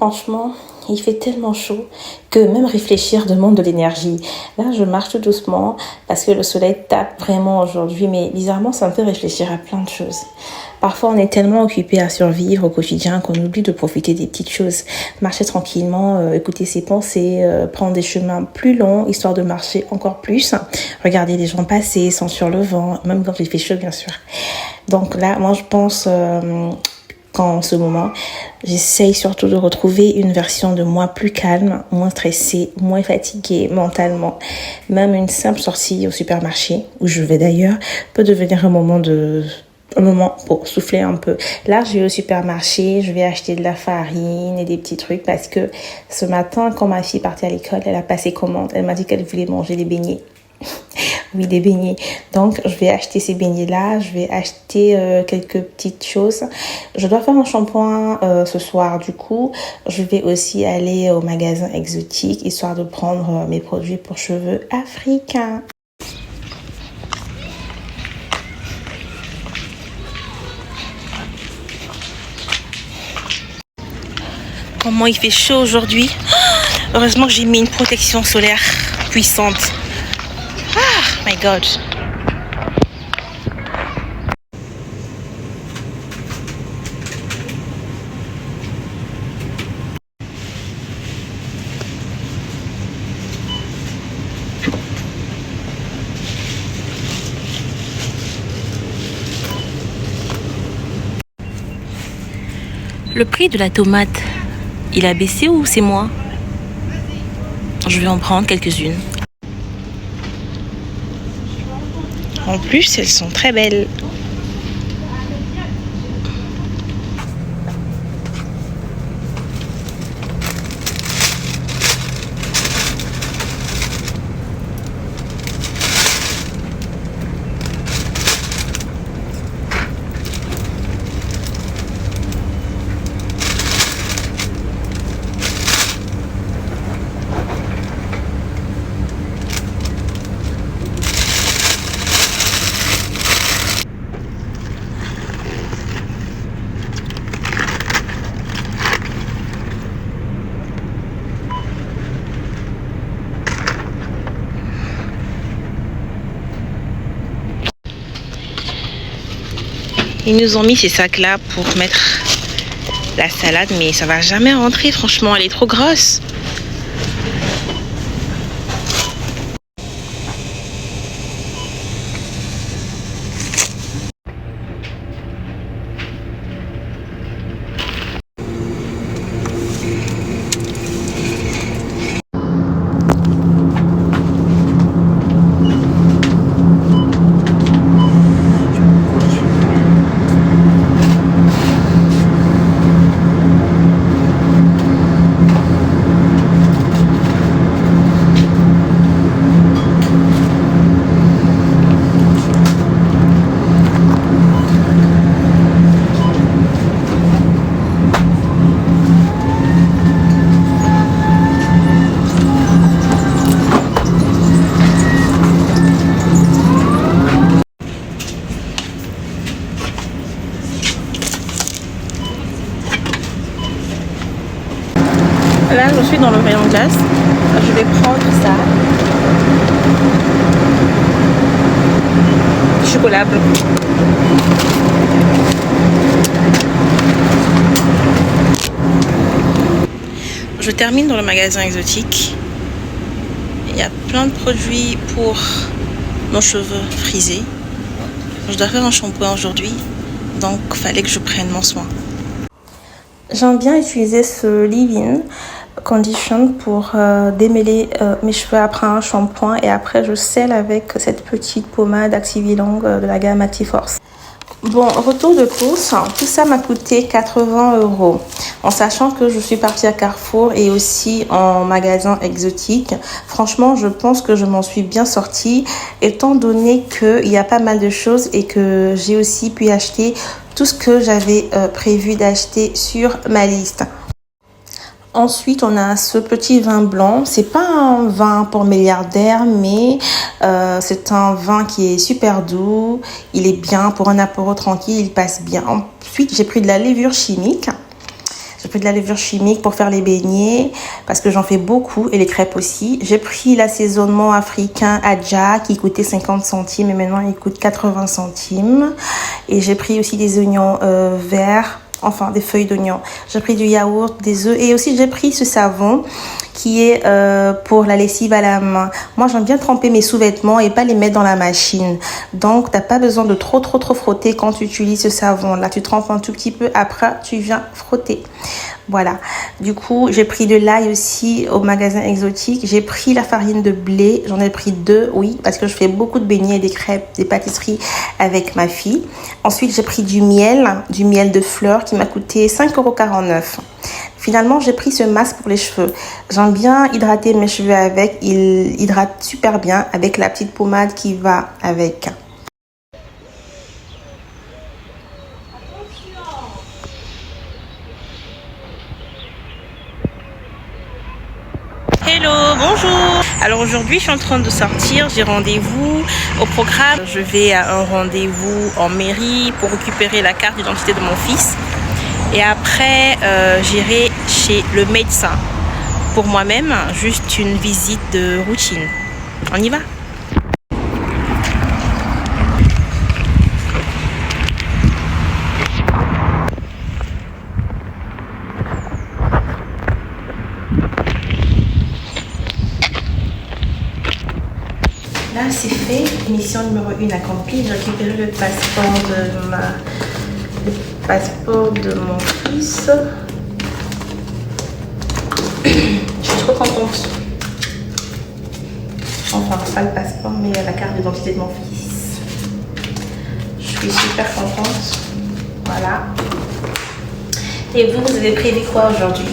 Franchement, il fait tellement chaud que même réfléchir demande de l'énergie. Là, je marche tout doucement parce que le soleil tape vraiment aujourd'hui, mais bizarrement, ça me fait réfléchir à plein de choses. Parfois, on est tellement occupé à survivre au quotidien qu'on oublie de profiter des petites choses. Marcher tranquillement, écouter ses pensées, prendre des chemins plus longs, histoire de marcher encore plus. Regarder les gens passer, sentir le vent, même quand il fait chaud, bien sûr. Donc là, moi, je pense qu'en ce moment, j'essaye surtout de retrouver une version de moi plus calme, moins stressée, moins fatiguée mentalement. Même une simple sortie au supermarché, où je vais d'ailleurs, peut devenir un moment pour souffler un peu. Là, je vais au supermarché, je vais acheter de la farine et des petits trucs parce que ce matin, quand ma fille partait à l'école, elle a passé commande. Elle m'a dit qu'elle voulait manger des beignets. Oui, des beignets. Donc, je vais acheter ces beignets-là. Je vais acheter quelques petites choses. Je dois faire un shampoing ce soir. Du coup, je vais aussi aller au magasin exotique, histoire de prendre mes produits pour cheveux africains. Comment il fait chaud aujourd'hui. Heureusement que j'ai mis une protection solaire puissante. Ah, my God. Le prix de la tomate, il a baissé ou c'est moi? Je vais en prendre quelques-unes. En plus, elles sont très belles. Ils nous ont mis ces sacs-là pour mettre la salade, mais ça va jamais rentrer, franchement, elle est trop grosse. Là, je suis dans le rayon glace. Je vais prendre ça. Chocolat blanc. Je termine dans le magasin exotique. Il y a plein de produits pour nos cheveux frisés. Je dois faire un shampoing aujourd'hui, donc il fallait que je prenne mon soin. J'aime bien utiliser ce leave-in condition pour démêler mes cheveux après un shampoing et après je scelle avec cette petite pommade Activilang de la gamme Actiforce. Bon, retour de course, tout ça m'a coûté 80 €. En sachant que je suis partie à Carrefour et aussi en magasin exotique. Franchement, je pense que je m'en suis bien sortie étant donné qu'il y a pas mal de choses et que j'ai aussi pu acheter tout ce que j'avais prévu d'acheter sur ma liste. Ensuite, on a ce petit vin blanc. C'est pas un vin pour milliardaire, mais c'est un vin qui est super doux. Il est bien pour un apéro tranquille, il passe bien. Ensuite, j'ai pris de la levure chimique. Je pris de la levure chimique pour faire les beignets parce que j'en fais beaucoup et les crêpes aussi. J'ai pris l'assaisonnement africain Adja qui coûtait 50 centimes et maintenant il coûte 80 centimes. Et j'ai pris aussi des oignons verts, enfin des feuilles d'oignon. J'ai pris du yaourt, des œufs et aussi j'ai pris ce savon qui est pour la lessive à la main. Moi, j'aime bien tremper mes sous-vêtements et pas les mettre dans la machine. Donc, t'as pas besoin de trop frotter quand tu utilises ce savon. Là, tu trempes un tout petit peu, après, tu viens frotter. Voilà. Du coup, j'ai pris de l'ail aussi au magasin exotique. J'ai pris la farine de blé. J'en ai pris 2, oui, parce que je fais beaucoup de beignets, des crêpes, des pâtisseries avec ma fille. Ensuite, j'ai pris du miel de fleurs qui m'a coûté 5,49 €. Finalement, j'ai pris ce masque pour les cheveux. J'aime bien hydrater mes cheveux avec. Il hydrate super bien avec la petite pommade qui va avec. Hello, bonjour. Alors aujourd'hui, je suis en train de sortir. J'ai rendez-vous au programme. Je vais à un rendez-vous en mairie pour récupérer la carte d'identité de mon fils. Et après, j'irai chez le médecin pour moi-même, juste une visite de routine. On y va? Là, c'est fait. Mission numéro 1 accomplie. J'ai récupéré le passeport de mon fils. Je suis trop contente. Enfin, pas le passeport, mais la carte d'identité de mon fils. Je suis super contente. Voilà. Et vous avez prévu quoi aujourd'hui?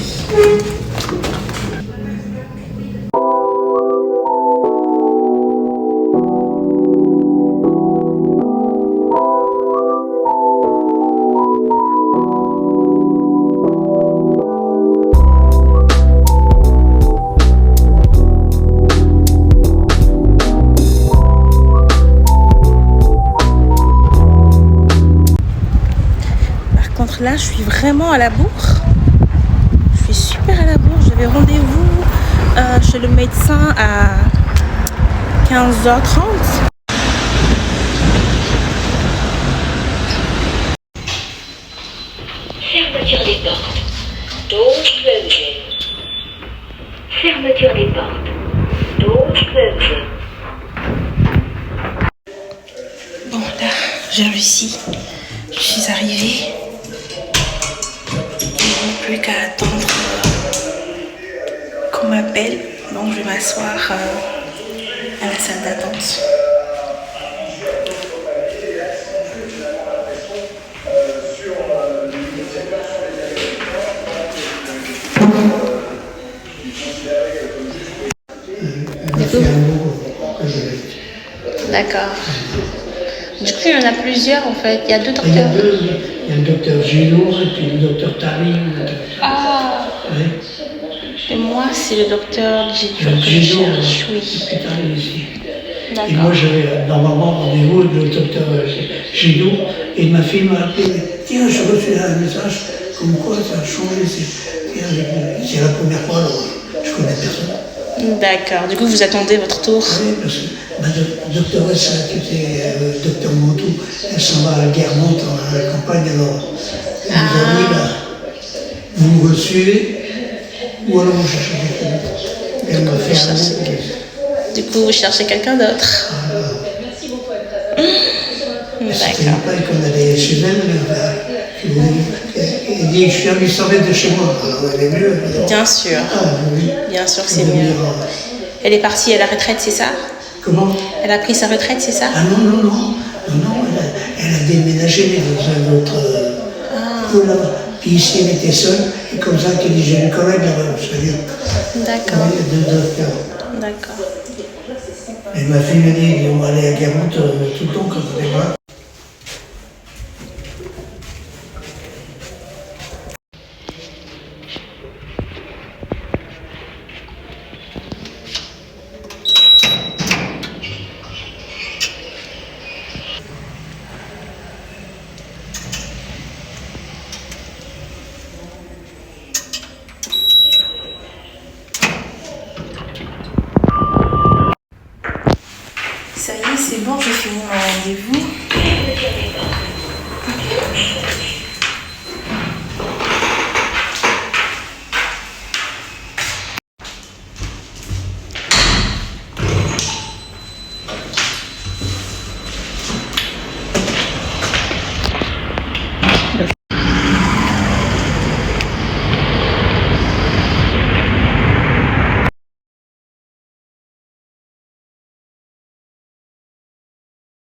Là, je suis vraiment à la bourre. Je suis super à la bourre. J'avais rendez-vous chez le médecin à 15h30. Fermeture des portes. Doors closing. Fermeture des portes. Doors closing. Bon, là, j'ai réussi. Je suis arrivée. Plus qu'à attendre qu'on m'appelle. Donc je vais m'asseoir à la salle d'attente. D'accord. Du coup, il y en a plusieurs en fait. Il y a 2 docteurs. Il y a le docteur Gino et puis le docteur Tari. Ah. Oui. Et moi, c'est le docteur Gino que je Gino, cherche. Oui. et puis Tari ici. D'accord. Et moi, j'avais normalement rendez-vous avec le docteur Gino et ma fille m'a appelé. Tiens, j'ai reçu un message comme quoi ça a changé. C'est la première fois, alors je connais personne. D'accord. Du coup, vous attendez votre tour. Oui, parce que ma doctoresse, qui était le docteur Montou, elle s'en va à Guermantes à la campagne, alors elle nous a dit, là, vous me suivez, ou alors vous cherchez quelqu'un d'autre. Elle m'a fait un mot. Du coup, vous cherchez quelqu'un d'autre. C'était D'accord. pas qu'on allait chez elle, elle dit, je suis à 800 mètres de chez moi, alors elle est mieux. Bien sûr. Ah, oui. Bien sûr que c'est mieux. Elle est partie à la retraite, c'est ça? Comment? Elle a pris sa retraite, c'est ça? Ah non, elle a déménagé dans un autre peu là-bas. Puis ici, elle était seule, et comme ça, qu'elle dit, j'ai une collègue là-bas, c'est-à-dire. D'accord. Il y a 2 docteurs. D'accord. Et ma fille me dit, on va aller à Guermantes tout le temps quand on est là. Bon, j'ai fini mon rendez-vous.